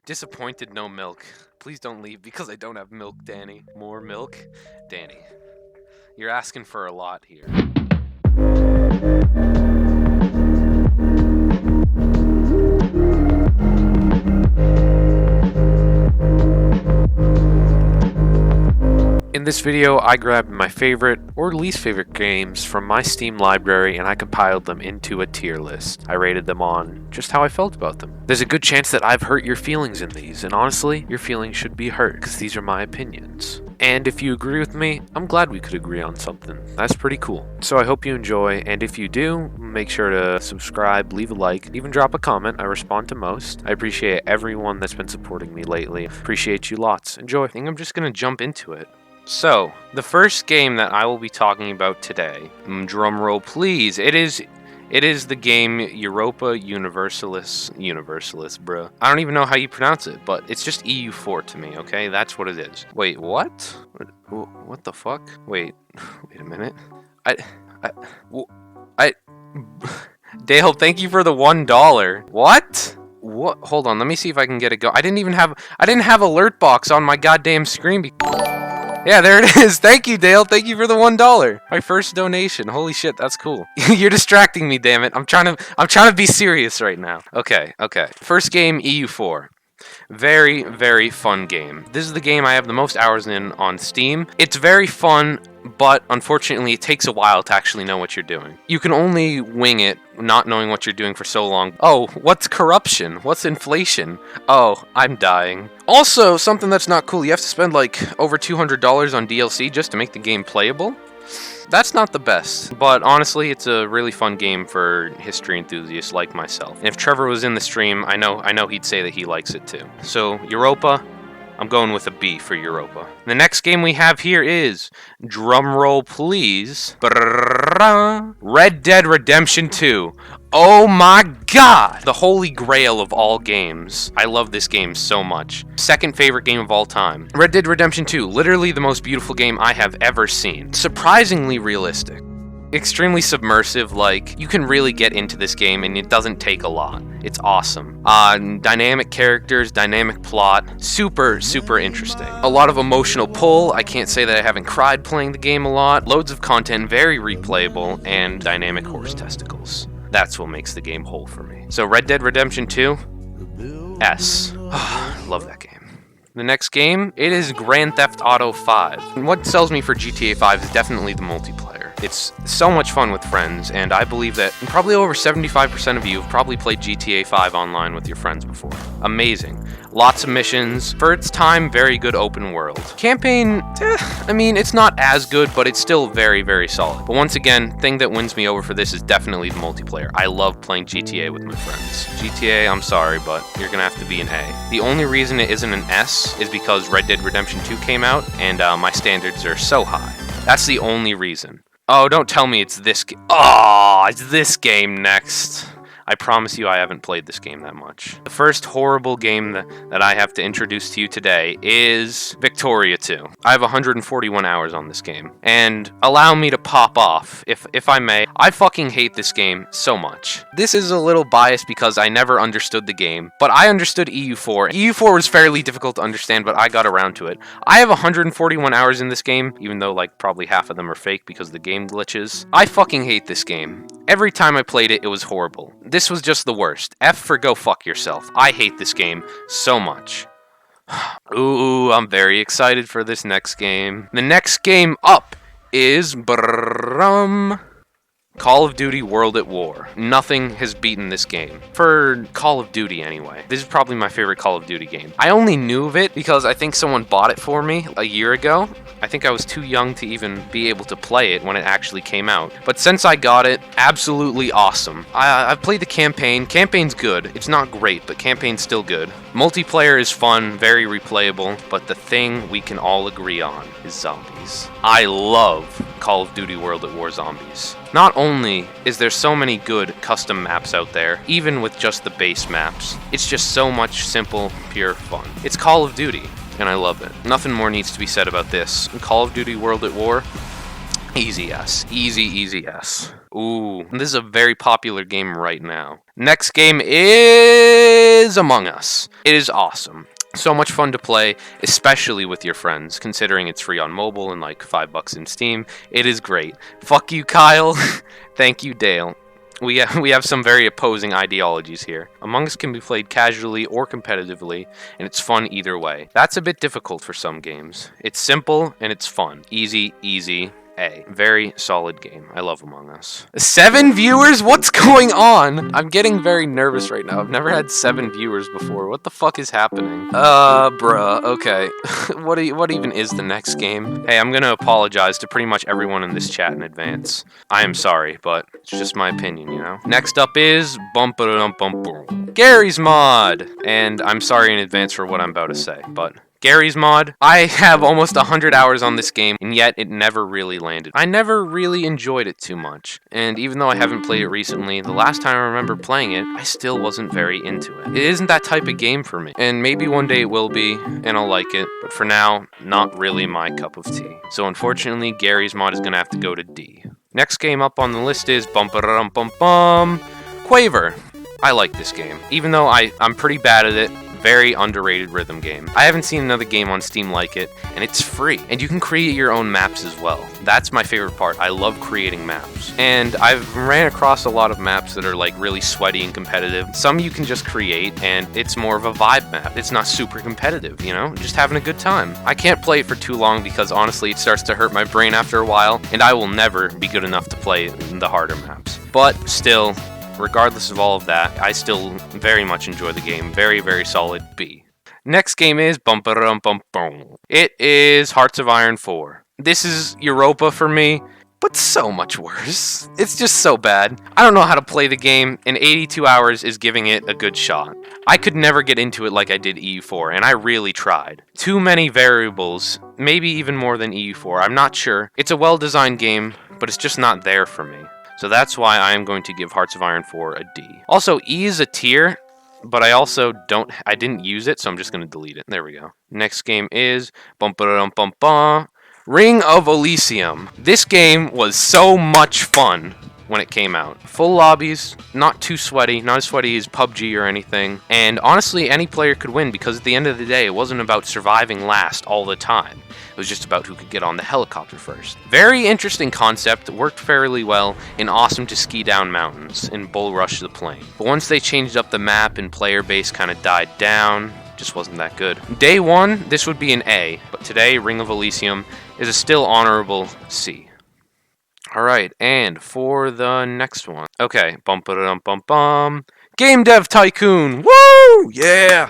Disappointed, no milk. Please don't leave because I don't have milk, Danny. More milk? Danny, you're asking for a lot here. In this video, I grabbed my favorite or least favorite games from my Steam library and I compiled them into a tier list. I rated them on just how I felt about them. There's a good chance that I've hurt your feelings in these, and honestly, your feelings should be hurt because these are my opinions. And if you agree with me, I'm glad we could agree on something. That's pretty cool. So I hope you enjoy, and if you do, make sure to subscribe, leave a like, even drop a comment. I respond to most. I appreciate everyone that's been supporting me lately. Appreciate you lots. Enjoy. I think I'm just gonna jump into it. So, the first game that I will be talking about today, drumroll please, it is the game Europa Universalis, bruh. I don't even know how you pronounce it, but it's just EU4 to me, okay? That's what it is. Wait, what? What the fuck? Wait a minute. Dale, thank you for the $1. What? What? Hold on, let me see if I can get it go. I didn't have alert box on my goddamn screen. Yeah, there it is. Thank you, Dale. Thank you for the $1. My first donation. Holy shit, that's cool. You're distracting me, damn it. I'm trying to be serious right now. Okay. First game, EU4. Very, very fun game. This is the game I have the most hours in on Steam. It's very fun, but unfortunately it takes a while to actually know what you're doing. You can only wing it not knowing what you're doing for so long. Oh, what's corruption? What's inflation? Oh, I'm dying. Also, something that's not cool, you have to spend like over $200 on DLC just to make the game playable. That's not the best, but honestly, it's a really fun game for history enthusiasts like myself. And if Trevor was in the stream, I know he'd say that he likes it too. So, Europa, I'm going with a B for Europa. The next game we have here is, drumroll please, Red Dead Redemption 2. Oh my god! The holy grail of all games. I love this game so much. Second favorite game of all time. Red Dead Redemption 2, literally the most beautiful game I have ever seen. Surprisingly realistic. Extremely submersive, like, you can really get into this game and it doesn't take a lot. It's awesome. Dynamic characters, dynamic plot, super, super interesting. A lot of emotional pull. I can't say that I haven't cried playing the game a lot. Loads of content, very replayable, and dynamic horse testicles. That's what makes the game whole for me. So Red Dead Redemption 2, S. Love that game. The next game, it is Grand Theft Auto 5. And what sells me for GTA 5 is definitely the multiplayer. It's so much fun with friends, and I believe that probably over 75% of you have probably played GTA 5 online with your friends before. Amazing. Lots of missions. For its time, very good open world. Campaign, I mean, it's not as good, but it's still very, very solid. But once again, thing that wins me over for this is definitely the multiplayer. I love playing GTA with my friends. GTA, I'm sorry, but you're gonna have to be an A. The only reason it isn't an S is because Red Dead Redemption 2 came out, and my standards are so high. That's the only reason. Oh, don't tell me it's this game. Oh, it's this game next. I promise you I haven't played this game that much. The first horrible game that I have to introduce to you today is Victoria 2. I have 141 hours on this game. And allow me to pop off, if I may. I fucking hate this game so much. This is a little biased because I never understood the game, but I understood EU4. EU4 was fairly difficult to understand, but I got around to it. I have 141 hours in this game, even though like probably half of them are fake because of the game glitches. I fucking hate this game. Every time I played it, it was horrible. This was just the worst. F for go fuck yourself. I hate this game so much. Ooh, I'm very excited for this next game. The next game up is Call of Duty World at War. Nothing has beaten this game. For Call of Duty, anyway. This is probably my favorite Call of Duty game. I only knew of it because I think someone bought it for me a year ago. I think I was too young to even be able to play it when it actually came out. But since I got it, absolutely awesome. I've played the campaign. Campaign's good. It's not great, but campaign's still good. Multiplayer is fun, very replayable, but the thing we can all agree on is zombies. I love Call of Duty World at War Zombies. Not only is there so many good custom maps out there, even with just the base maps, it's just so much simple, pure fun. It's Call of Duty, and I love it. Nothing more needs to be said about this. Call of Duty World at War, easy S. Easy S. Ooh, this is a very popular game right now. Next game is is Among Us. It is awesome. So much fun to play, especially with your friends, considering it's free on mobile and like $5 in Steam. It is great. Fuck you, Kyle. Thank you, Dale. We have some very opposing ideologies here. Among Us can be played casually or competitively, and it's fun either way. That's a bit difficult for some games. It's simple and it's fun. Easy, easy. A. Very solid game. I love Among Us. 7 viewers? What's going on? I'm getting very nervous right now. I've never had 7 viewers before. What the fuck is happening? Bruh. Okay. What even is the next game? Hey, I'm gonna apologize to pretty much everyone in this chat in advance. I am sorry, but it's just my opinion, you know? Next up is Garry's Mod. And I'm sorry in advance for what I'm about to say, but Garry's Mod. I have almost 100 hours on this game, and yet it never really landed. I never really enjoyed it too much, and even though I haven't played it recently, the last time I remember playing it, I still wasn't very into it. It isn't that type of game for me, and maybe one day it will be, and I'll like it, but for now, not really my cup of tea. So unfortunately, Garry's Mod is gonna have to go to D. Next game up on the list is Quaver. I like this game, even though I'm pretty bad at it. Very underrated rhythm game. I haven't seen another game on Steam like it, and it's free. And you can create your own maps as well. That's my favorite part. I love creating maps. And I've ran across a lot of maps that are like really sweaty and competitive. Some you can just create, and it's more of a vibe map. It's not super competitive, you know? Just having a good time. I can't play it for too long because honestly, it starts to hurt my brain after a while, and I will never be good enough to play the harder maps. But still, regardless of all of that, I still very much enjoy the game. Very, very solid B. Next game is It is Hearts of Iron 4. This is Europa for me, but so much worse. It's just so bad. I don't know how to play the game, and 82 hours is giving it a good shot. I could never get into it like I did EU4, and I really tried. Too many variables, maybe even more than EU4, I'm not sure. It's a well-designed game, but it's just not there for me. So that's why I am going to give Hearts of Iron 4 a D. Also, E is a tier, but I didn't use it, so I'm just going to delete it. There we go. Next game is Ring of Elysium. This game was so much fun when it came out. Full lobbies, not too sweaty, not as sweaty as PUBG or anything, and honestly, any player could win because at the end of the day, it wasn't about surviving last all the time. It was just about who could get on the helicopter first. Very interesting concept, worked fairly well, and awesome to ski down mountains and bull rush the plane. But once they changed up the map and player base kind of died down, just wasn't that good. Day one, this would be an A, but today, Ring of Elysium is a still honorable C. Alright, and for the next one. Okay, Game Dev Tycoon! Woo! Yeah!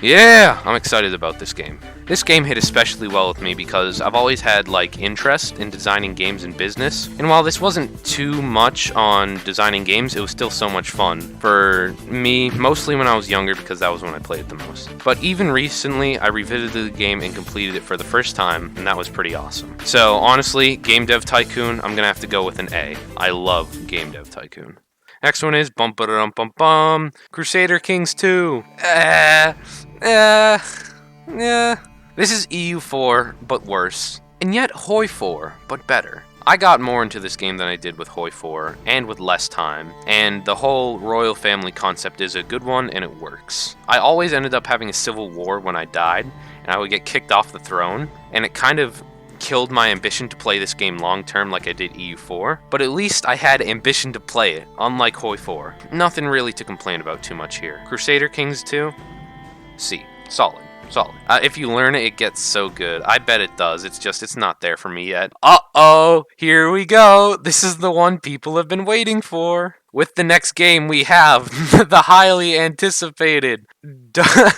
Yeah! I'm excited about this game. This game hit especially well with me because I've always had like interest in designing games and business. And while this wasn't too much on designing games, it was still so much fun for me, mostly when I was younger because that was when I played it the most. But even recently, I revisited the game and completed it for the first time, and that was pretty awesome. So honestly, Game Dev Tycoon, I'm gonna have to go with an A. I love Game Dev Tycoon. Next one is Crusader Kings 2. This is EU4, but worse. And yet Hoi 4, but better. I got more into this game than I did with Hoi 4, and with less time, and the whole royal family concept is a good one, and it works. I always ended up having a civil war when I died, and I would get kicked off the throne, and it kind of killed my ambition to play this game long term like I did EU4, but at least I had ambition to play it, unlike Hoi 4. Nothing really to complain about too much here. Crusader Kings 2? C. Solid. Solid. If you learn it, it gets so good. I bet it does. It's not there for me yet. Uh-oh! Here we go! This is the one people have been waiting for. With the next game, we have the highly anticipated Doki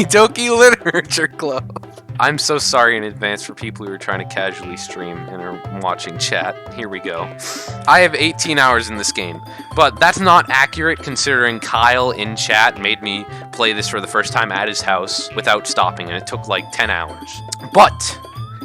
Doki Literature Club. I'm so sorry in advance for people who are trying to casually stream and are watching chat. Here we go. I have 18 hours in this game, but that's not accurate considering Kyle in chat made me play this for the first time at his house without stopping, and it took like 10 hours. But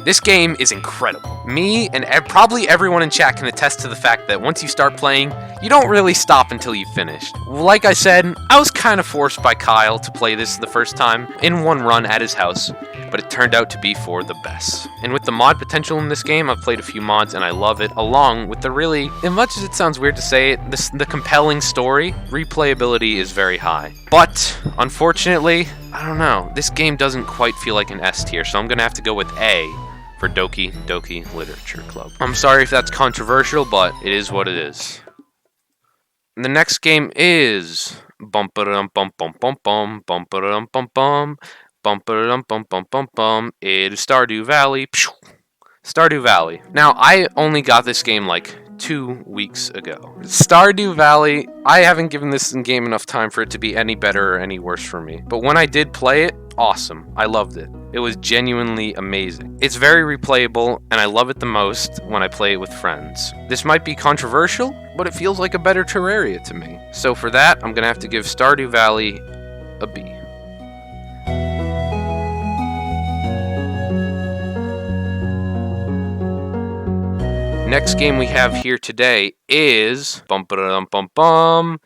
This game is incredible. Me and probably everyone in chat can attest to the fact that once you start playing, you don't really stop until you've finished. Like I said, I was kind of forced by Kyle to play this the first time in one run at his house, but it turned out to be for the best. And with the mod potential in this game, I've played a few mods and I love it, along with the really, as much as it sounds weird to say it, the compelling story, replayability is very high. But, unfortunately, I don't know, this game doesn't quite feel like an S tier, so I'm gonna have to go with A for Doki Doki Literature Club. I'm sorry if that's controversial, but it is what it is. The next game is bum-ba-dum bum bum bum bum bum-ba-dum bum bum bum-ba-dum bum bum bum bum. It is Stardew Valley. Stardew Valley. Now, I only got this game like 2 weeks ago. Stardew Valley, I haven't given this game enough time for it to be any better or any worse for me. But when I did play it, awesome. I loved it. It was genuinely amazing. It's very replayable, and I love it the most when I play it with friends. This might be controversial, but it feels like a better Terraria to me. So for that, I'm gonna have to give Stardew Valley a B. Next game we have here today is bum-ba-dum-bum-bum,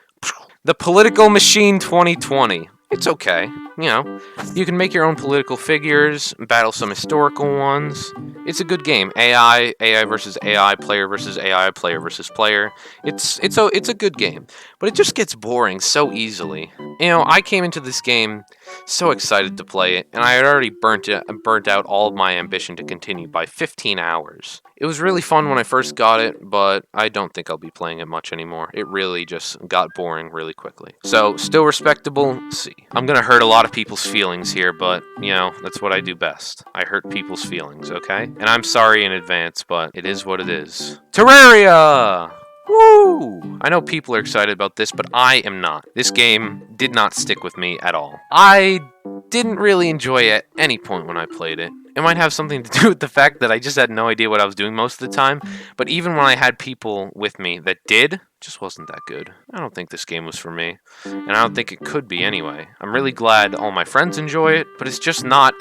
The Political Machine 2020. It's okay, you know. You can make your own political figures, battle some historical ones. It's a good game. AI versus AI, player versus AI, player versus player. It's a good game, but it just gets boring so easily. You know, I came into this game so excited to play it, and I had already burnt out all of my ambition to continue by 15 hours. It was really fun when I first got it, but I don't think I'll be playing it much anymore. It really just got boring really quickly. So, still respectable, C. I'm gonna hurt a lot of people's feelings here, but, you know, that's what I do best. I hurt people's feelings, okay? And I'm sorry in advance, but it is what it is. Terraria! Woo! I know people are excited about this, but I am not. This game did not stick with me at all. I didn't really enjoy it at any point when I played it. It might have something to do with the fact that I just had no idea what I was doing most of the time, but even when I had people with me that did, it just wasn't that good. I don't think this game was for me, and I don't think it could be anyway. I'm really glad all my friends enjoy it, but it's just not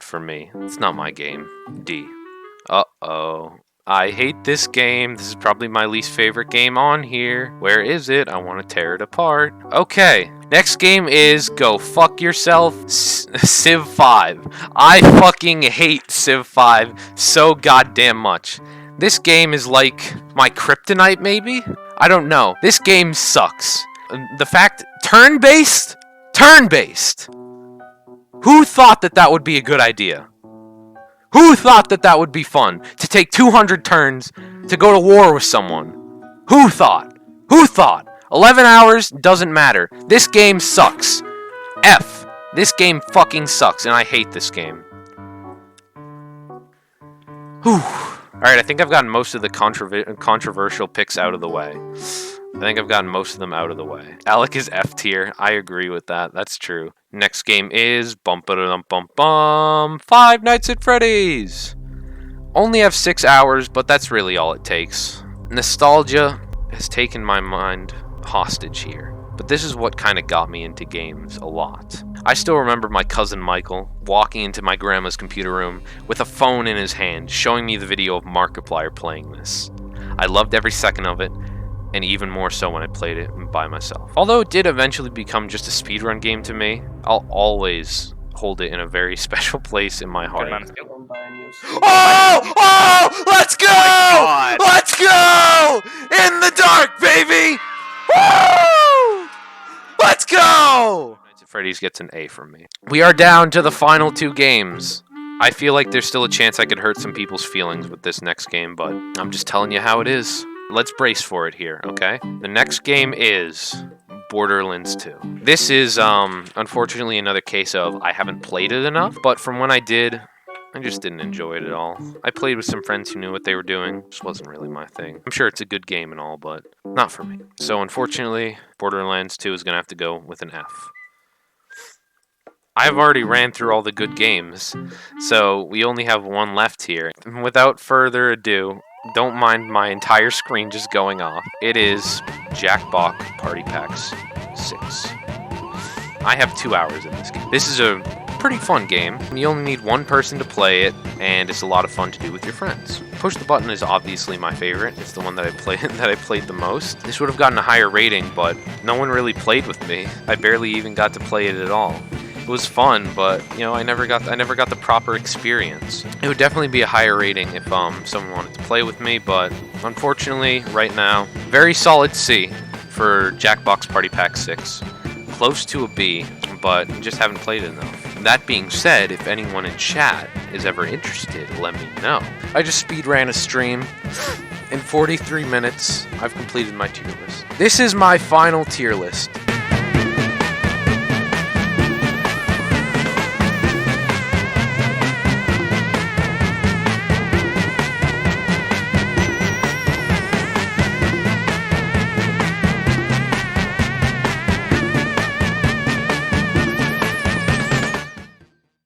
for me. It's not my game. D. Uh-oh. I hate this game. This is probably my least favorite game on here. Where is it? I want to tear it apart. Okay. Next game is Go Fuck Yourself, Civ 5. I fucking hate Civ 5 so goddamn much. This game is like my kryptonite, maybe? I don't know. This game sucks. The fact... Turn-based? Turn-based! Who thought that that would be a good idea? Who thought that that would be fun? To take 200 turns to go to war with someone? Who thought? Who thought? 11 hours doesn't matter. This game sucks. F. This game fucking sucks, and I hate this game. Whew. Alright, I think I've gotten most of the controversial picks out of the way. I think I've gotten most of them out of the way. Alec is F tier. I agree with that. That's true. Next game is bum-ba-dum-bum-bum, Five Nights at Freddy's. Only have 6 hours, but that's really all it takes. Nostalgia has taken my mind hostage here, but this is what kind of got me into games a lot. I still remember my cousin Michael walking into my grandma's computer room with a phone in his hand, showing me the video of Markiplier playing this. I loved every second of it, and even more so when I played it by myself. Although it did eventually become just a speedrun game to me, I'll always hold it in a very special place in my heart. Oh! Oh! Let's go! Oh, let's go! In the dark, baby! Woo! Let's go! Freddy's gets an A from me. We are down to the final 2 games. I feel like there's still a chance I could hurt some people's feelings with this next game, but I'm just telling you how it is. Let's brace for it here, okay? The next game is Borderlands 2. This is, unfortunately another case of I haven't played it enough, but from when I did, I just didn't enjoy it at all. I played with some friends who knew what they were doing. Just wasn't really my thing. I'm sure it's a good game and all, but not for me. So unfortunately, Borderlands 2 is gonna have to go with an F. I've already ran through all the good games, so we only have one left here. Without further ado, don't mind my entire screen just going off. It is Jackbox Party Packs 6. I have 2 hours in this game. This is a pretty fun game. You only need one person to play it, and it's a lot of fun to do with your friends. Push the Button is obviously my favorite. It's the one that I played the most. This would have gotten a higher rating, but no one really played with me. I barely even got to play it at all. It was fun, but you know, I never got the proper experience. It would definitely be a higher rating if someone wanted to play with me, but unfortunately, right now, very solid C for Jackbox Party Pack 6. Close to a B, but just haven't played it enough. That being said, if anyone in chat is ever interested, let me know. I just speed ran a stream. In 43 minutes, I've completed my tier list. This is my final tier list.